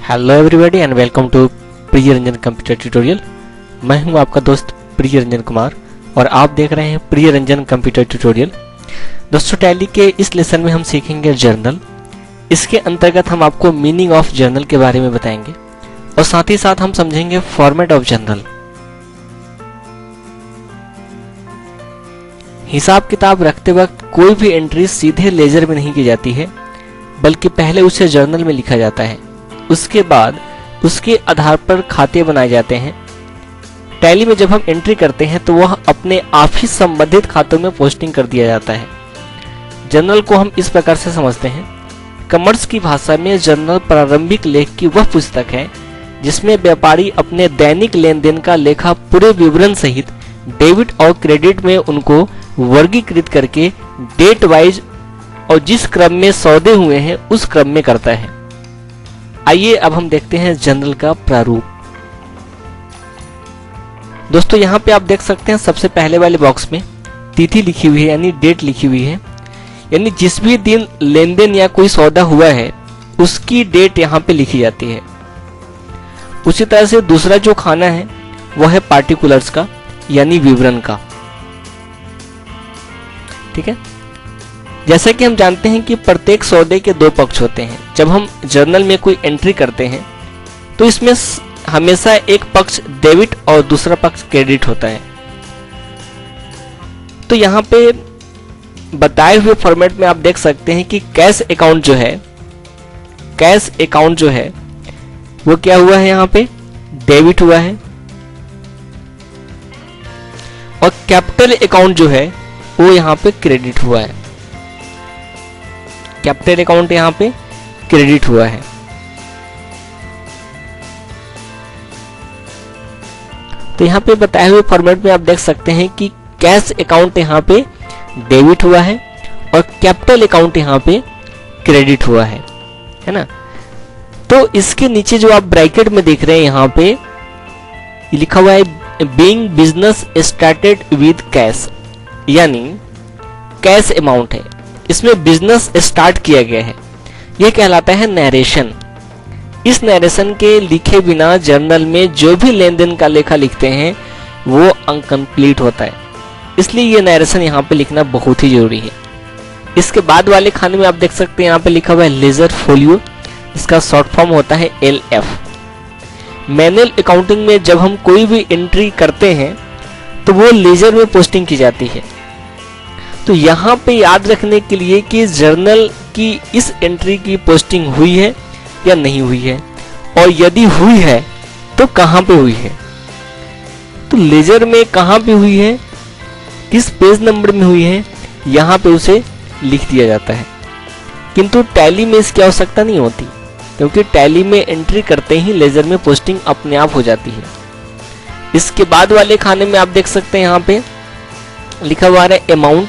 Hello everybody and welcome to Priya Ranjan computer tutorial. मैं हूं आपका दोस्त प्रिय रंजन कुमार और आप देख रहे हैं प्रिय रंजन कंप्यूटर ट्यूटोरियल। दोस्तों, टैली के इस लेसन में हम सीखेंगे जर्नल। इसके अंतर्गत हम आपको मीनिंग ऑफ जर्नल के बारे में बताएंगे और साथ ही साथ हम समझेंगे फॉर्मेट ऑफ जर्नल। हिसाब किताब रखते वक्त कोई भी एंट्री सीधे लेजर में नहीं की जाती है, बल्कि पहले उसे जर्नल में लिखा जाता है। उसके बाद उसके आधार पर खाते बनाए जाते हैं। टैली में जब हम एंट्री करते हैं तो वह अपने आप ही संबंधित खातों में पोस्टिंग कर दिया जाता है। जर्नल को हम इस प्रकार से समझते हैं। कॉमर्स की भाषा में जर्नल प्रारंभिक लेख की वह पुस्तक है जिसमें व्यापारी अपने दैनिक लेन देन का लेखा पूरे विवरण सहित डेबिट और क्रेडिट में उनको वर्गीकृत करके डेट वाइज और जिस क्रम में सौदे हुए हैं उस क्रम में करता है। आइए अब हम देखते हैं जर्नल का प्रारूप। दोस्तों, यहाँ पे आप देख सकते हैं सबसे पहले वाले बॉक्स में तिथि लिखी हुई है, यानी डेट लिखी हुई है, यानी जिस भी दिन लेन देन या कोई सौदा हुआ है उसकी डेट यहाँ पे लिखी जाती है। उसी तरह से दूसरा जो खाना है वह है पार्टिकुलर्स का, यानी विवरण का। ठीक है। जैसा कि हम जानते हैं कि प्रत्येक सौदे के दो पक्ष होते हैं। जब हम जर्नल में कोई एंट्री करते हैं तो इसमें हमेशा एक पक्ष डेबिट और दूसरा पक्ष क्रेडिट होता है। तो यहाँ पे बताए हुए फॉर्मेट में आप देख सकते हैं कि कैश अकाउंट जो है वो क्या हुआ है, यहाँ पे डेबिट हुआ है, और कैपिटल अकाउंट जो है वो यहाँ पे क्रेडिट हुआ है। कैपिटल अकाउंट यहाँ पे क्रेडिट हुआ है। तो यहाँ पे बताए हुए फॉर्मेट में आप देख सकते हैं कि कैश अकाउंट यहाँ पे डेबिट हुआ है और कैपिटल अकाउंट यहाँ पे क्रेडिट हुआ है ना। तो इसके नीचे जो आप ब्रैकेट में देख रहे हैं यहाँ पे लिखा हुआ है being business started with cash, यानी कैश अमाउंट है, इसमें बिजनेस स्टार्ट किया गया है। यह कहलाता है नैरेशन। इस नैरेशन के लिखे बिना जर्नल में जो भी लेन देन का लेखा लिखते हैं वो अनकंप्लीट होता है, इसलिए यह नैरेशन यहाँ पे लिखना बहुत ही जरूरी है। इसके बाद वाले खाने में आप देख सकते हैं यहाँ पे लिखा हुआ है लेजर फोलियो, इसका शॉर्ट फॉर्म होता है LF। मैनुअल अकाउंटिंग में जब हम कोई भी एंट्री करते हैं तो वो लेजर में पोस्टिंग की जाती है। तो यहाँ पे याद रखने के लिए कि जर्नल की इस एंट्री की पोस्टिंग हुई है या नहीं हुई है, और यदि हुई है तो कहाँ पे हुई है। तो लेजर में कहाँ पे हुई है, किस पेज नंबर में हुई है, यहाँ पे उसे लिख दिया जाता है। किंतु टैली में इसकी आवश्यकता नहीं होती, क्योंकि टैली में एंट्री करते ही लेजर में पोस्टिंग अपने आप हो जाती है। इसके बाद वाले खाने में आप देख सकते हैं यहाँ पे लिखा हुआ है अमाउंट,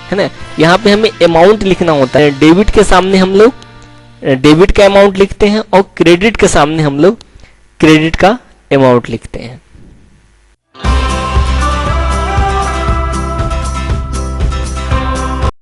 है ना। यहाँ पे हमें अमाउंट लिखना होता है। डेबिट के सामने हम लोग डेबिट का अमाउंट लिखते हैं और क्रेडिट के सामने हम लोग क्रेडिट का अमाउंट लिखते हैं।